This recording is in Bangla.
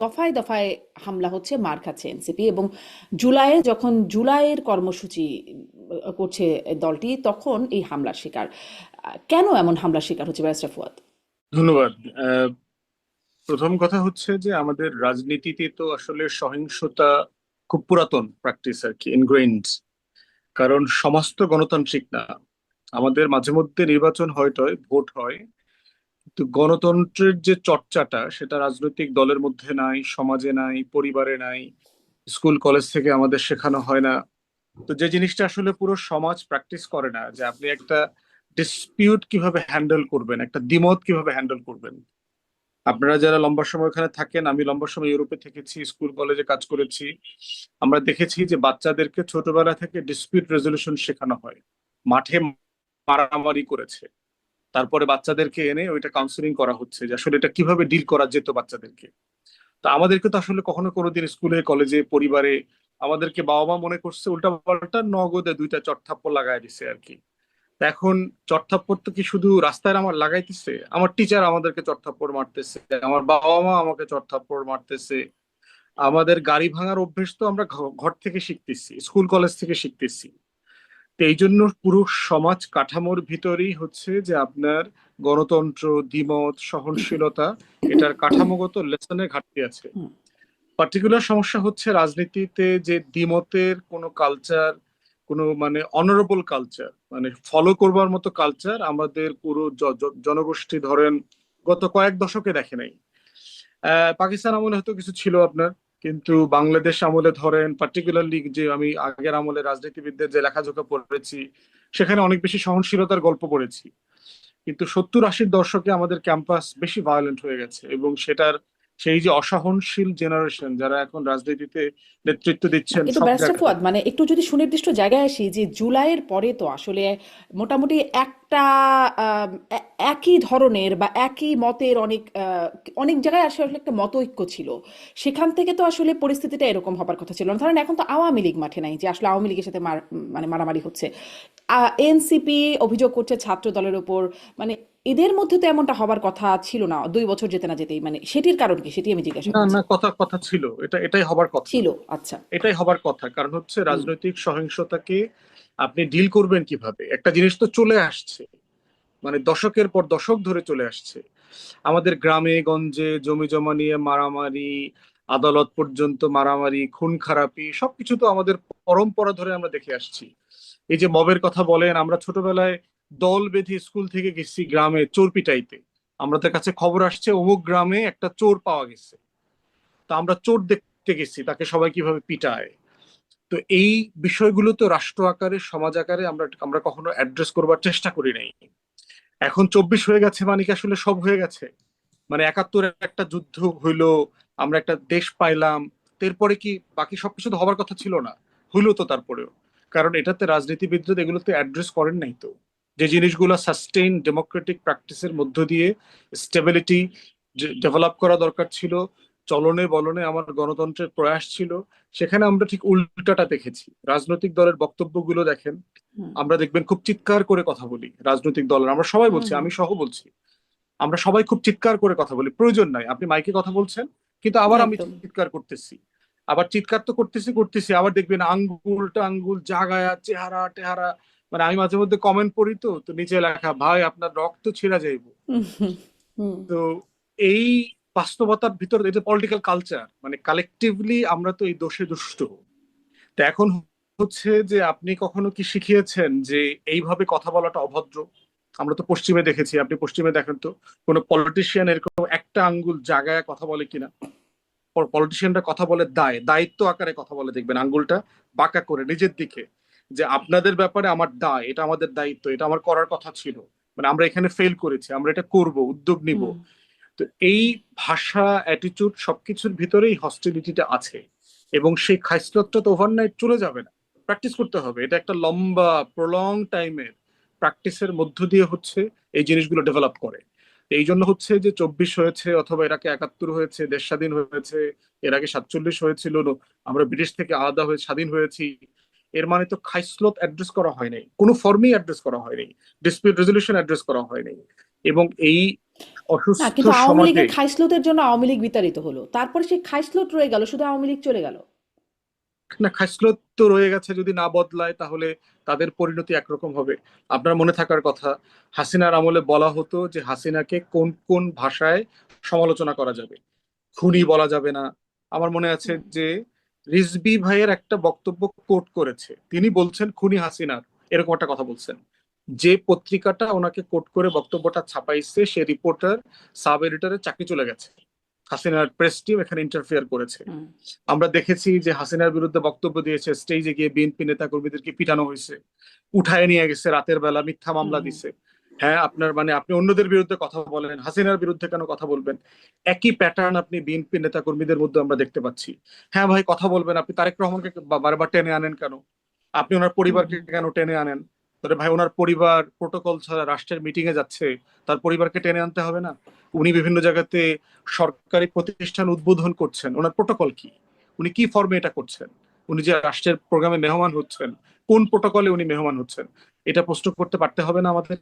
দফায় দফায় হামলা হচ্ছে, মার খাচ্ছে এনসিপি, এবং জুলাইয়ে যখন জুলাইয়ের কর্মসূচি করছে দলটি, তখন এই হামলার শিকার। কেন এমন হামলার শিকার হচ্ছে ব্যারিস্টার ফুয়াদ? ধন্যবাদ। প্রথম কথা হচ্ছে যে আমাদের রাজনীতিতে তো আসলে সহিংসতা খুব পুরাতন প্র্যাকটিস আর কি, ইনগ্রেইনড। কারণ সমাজ তো গণতান্ত্রিক না। আমাদের মাঝে মধ্যে নির্বাচন হয়, ভোট হয়, কিন্তু গণতন্ত্রের যে চর্চাটা সেটা রাজনৈতিক দলের মধ্যে নাই, সমাজে নাই, পরিবারে নাই, স্কুল কলেজ থেকে আমাদের শেখানো হয় না। তো যে জিনিসটা আসলে পুরো সমাজ প্র্যাকটিস করে না, যে আপনি একটা ডিসপিউট কিভাবে হ্যান্ডেল করবেন, একটা দ্বিমত কিভাবে হ্যান্ডেল করবেন। আপনারা যারা লম্বা সময় ওখানে থাকেন, আমি লম্বা সময় ইউরোপে থেকেছি, স্কুল কলেজে কাজ করেছি, আমরা দেখেছি যে বাচ্চাদেরকে ছোটবেলা থেকে ডিসপিউট রেজলিউশন শেখানো হয়। মাঠে মারামারি করেছে, তারপরে বাচ্চাদেরকে এনে ওইটা কাউন্সিলিং করা হচ্ছে যে আসলে এটা কিভাবে ডিল করা যেত বাচ্চাদেরকে। তো আমাদেরকে তো আসলে কখনো কোনোদিন স্কুলে কলেজে পরিবারে আমাদেরকে বাবা মা মনে করছে উল্টা পাল্টা নগদে দুইটা চড়থাপ্পড় লাগাই দিছে আর কি। তা এখন চড়থাপ্পড় তো কি শুধু রাস্তায় আমার লাগাইতেছে, আমার টিচার আমাদেরকে চড়থাপ্পড় মারতেছে, আমার বাবা মা আমাকে চড়থাপ্পড় মারতেছে। আমাদের গাড়ি ভাঙার অভ্যেস তো আমরা ঘর থেকে শিখতেছি, স্কুল কলেজ থেকে শিখতেছি। তো এই জন্য পুরো সমাজ কাঠামোর ভিতরেই হচ্ছে যে আপনার গণতন্ত্র, দ্বিমত, সহনশীলতা, এটার কাঠামোগত লেসনের ঘাটতি আছে। পার্টিকুলার সমস্যা হচ্ছে রাজনীতিতে যে দ্বিমতের কোনো কালচার, কোনো মানে অনারেবল কালচার, মানে ফলো করবার মতো কালচার আমাদের পুরো জনগোষ্ঠী ধরেন গত কয়েক দশকে দেখে নাই। পাকিস্তান আমলে হয়তো কিছু ছিল আপনার, কিন্তু বাংলাদেশ আমলে ধরেন পার্টিকুলারলি, যে আমি আগের আমলে রাজনীতিবিদদের যে লেখাজোখা পড়েছি সেখানে অনেক বেশি সহনশীলতার গল্প পড়েছি। কিন্তু 70-80 দশকে আমাদের ক্যাম্পাস বেশি ভায়োলেন্ট হয়ে গেছে, এবং সেটার সেই যে অসহনশীল জেনারেশন যারা এখন রাজনীতিতে নেতৃত্ব দিচ্ছেন কিন্তু সব ব্যারিস্টার জায়গায়। ফুয়াদ, মানে একটু যদি সুনির্দিষ্ট জায়গায় আসি, যে জুলাইয়ের পরে তো আসলে মোটামুটি একটা একই ধরনের বা একই মতের অনেক অনেক জায়গায় আসলে একটা মতৈক্য ছিল। সেখান থেকে তো আসলে পরিস্থিতিটা এরকম হবার কথা ছিল না। ধরেন এখন তো আওয়ামী লীগ মাঠে নাই, যে আসলে আওয়ামী লীগের সাথে মানে মারামারি হচ্ছে। এনসিপি অভিযোগ করছে ছাত্র দলের উপর। মানে এদের মধ্যে তো এমনটা হবার কথা ছিল না 2 বছর যেতে না যেতেই। মানে সেটির কারণ কি, সেটি আমি জিজ্ঞাসা না করছি। না, কথা কথা ছিল, এটাই হবার কথা। ছিল, আচ্ছা। এটাই হবার কথা, কারণ হচ্ছে হুম। রাজনৈতিক সহিংসতাকে আপনি ডিল করবেন কিভাবে। একটা জিনিস তো চলে আসছে, মানে দশকের পর দশক ধরে চলে আসছে। আমাদের গ্রামে গঞ্জে জমি জমা নিয়ে মারামারি, আদালত পর্যন্ত মারামারি, খুন খারাপি, সবকিছু তো আমাদের পরম্পরা ধরে আমরা দেখে আসছি। এই যে মবের কথা বলেন, আমরা ছোটবেলায় দল বেঁধে স্কুল থেকে গেছি গ্রামে চোর পিটাইতে। আমাদের কাছে খবর আসছে অমুক গ্রামে একটা চোর পাওয়া গেছে, তা আমরা চোর দেখতে গেছি তাকে সবাই কিভাবে পিটায়। তো এই বিষয়গুলো তো রাষ্ট্র আকারে, সমাজ আকারে আমরা আমরা কখনো অ্যাড্রেস করবার চেষ্টা করি নাই। এখন 24 হয়ে গেছে, মানে কি আসলে সব হয়ে গেছে? মানে 71-এর একটা যুদ্ধ হইলো, আমরা একটা দেশ পাইলাম, এরপরে কি বাকি সবকিছু তো হবার কথা ছিল না? হইলো তো তারপরেও। কারণ এটাতে রাজনীতিবিদরা এগুলোতে অ্যাড্রেস করেন নাই তো, যে জিনিসগুলো সাস্টেইন ডেমোক্রেটিক প্র্যাকটিসের মধ্য দিয়ে স্টেবিলিটি ডেভেলপ করা দরকার ছিল, চলনে বলনে আমার গণতন্ত্রের প্রয়াস ছিল, সেখানে আমরা ঠিক উল্টাটা দেখেছি। রাজনৈতিক দলের বক্তব্যগুলো দেখেন, হুম। আমরা দেখবেন খুব চিৎকার করে কথা বলি রাজনৈতিক দলের, আমরা সবাই হুম। বলছি, হুম। আমি সহ বলছি, আমরা সবাই খুব চিৎকার করে কথা বলি। প্রয়োজন নাই, আপনি মাইকে কথা বলছেন, কিন্তু আবার আমি একদম। চিৎকার করতেছি। আবার চিৎকার তো করতেছি, আবার দেখবেন আঙ্গুলটা আঙ্গুল জাগায়া, চেহারা টেহারা। মানে আমি মাঝে মধ্যে কমেন্ট পড়ি, তো তো নিচে লেখা, ভাই আপনার রক্ত ছিঁড়া যাইব। হুম। হুম। হুম। তো এই বাস্তবতার ভিতর এটা পলিটিক্যাল কালচার, মানে কালেকটিভলি আমরা তো এই দোষে দুষ্ট। তো এখন হচ্ছে যে আপনি কখনো কি শিখিয়েছেন যে এইভাবে কথা বলাটা অভদ্র? আমরা তো পশ্চিমে দেখেছি, আপনি পশ্চিমে দেখেন তো কোনো পলিটিশিয়ান এরকম একটা আঙ্গুল জাগায় কথা বলে কিনা। পলিটিশিয়ানরা কথা বলে দায়িত্ব আকারে কথা বলে, দেখবেন আঙ্গুলটা বাঁকা করে নিজের দিকে, যে আপনাদের ব্যাপারে আমার দায়, এটা আমাদের দায়িত্ব, এটা আমার করার কথা ছিল, মানে আমরা এখানে ফেল করেছি, আমরা এটা করব, উদ্যোগ নিব। হুম। তো এই ভাষা, অ্যাটিটিউড, সবকিছুর ভিতরেই হস্টিলিটিটা আছে, এবং সেই খাইসলতটা তো ওভারনাইট চলে যাবে না। প্র্যাকটিস করতে হবে, এটা একটা লম্বা প্রলং টাইমের প্র্যাকটিসের মধ্য দিয়ে হচ্ছে এই জিনিসগুলো ডেভেলপ করে। এই জন্য হচ্ছে যে 24 হয়েছে, অথবা এর আগে 71 হয়েছে, দেশ স্বাধীন হয়েছে, এর আগে 47 হয়েছিল, আমরা ব্রিটিশ থেকে আলাদা হয়ে স্বাধীন হয়েছি, এর মানে তো খাইসলত অ্যাড্রেস করা হয় নাই, কোনো ফর্মেই অ্যাড্রেস করা হয় নাই, ডিসপিউট রেজলিউশন অ্যাড্রেস করা হয় নাই। এবং এই না, অসুস্থ কিন্তু আওয়ামী সমাজে, লীগের খাইছলতের জন্য আওয়ামী লীগ বিতাড়িত হলো, তারপরে সেই খাইছলত রয়ে গেল, শুধু আওয়ামী লীগ চলে গেল। না খাসলত তো রয়ে গেছে, যদি না বদলায় তাহলে তাদের পরিণতি একরকম হবে। আপনার মনে থাকার কথা, হাসিনার আমলে বলা হতো যে হাসিনাকে কোন কোন ভাষায় সমালোচনা করা যাবে, খুনি বলা যাবে না। আমার মনে আছে হুম, যে রিজভী ভাইয়ের একটা বক্তব্য কোট করেছে, তিনি বলছেন খুনি হাসিনার, এরকম একটা কথা বলছেন। যে পত্রিকাটা ওনাকে কোট করে বক্তব্যটা ছাপাইছে সে রিপোর্টার সাব এডিটরের চাকরি চলে গেছে, হাসিনার প্রেস টিম এখানে ইন্টারফেয়ার করেছে। হুম, আমরা দেখেছি যে হাসিনার বিরুদ্ধে বক্তব্য দিয়েছে, স্টেজে গিয়ে বিএনপি নেতা কর্মীদেরকে পিটানো হয়েছে, উঠায় নিয়ে গেছে রাতের বেলা, মিথ্যা হুম, মামলা হুম, দিছে। হ্যাঁ, আপনার মানে আপনি অন্যদের বিরুদ্ধে কথা বলেন, হাসিনার বিরুদ্ধে কেন কথা বলবেন? একই প্যাটার্ন আপনি বিএনপি নেতা কর্মীদের মধ্যে আমরা দেখতে পাচ্ছি। হ্যাঁ ভাই, কথা বলবেন, আপনি তারেক রহমানকে বারবার টেনে আনেন কেন? আপনি ওনার হুম, পরিবারকে হুম। কেন টেনে আনেন? তাহলে ভাই, ওনার পরিবার প্রোটোকল ছাড়া রাষ্ট্রের মিটিং এ যাচ্ছে, তার পরিবারকে টেনে আনতে হবে না? উনি বিভিন্ন জায়গাতে সরকারি প্রতিষ্ঠান উদ্বোধন করছেন, ওনার প্রোটোকল কি? উনি কি ফর্মে এটা করছেন? উনি যে রাষ্ট্রের প্রোগ্রামে মেহমান হচ্ছেন, কোন প্রোটোকলে উনি মেহমান হচ্ছেন? এটা প্রশ্ন করতে পারতে হবে না আমাদের?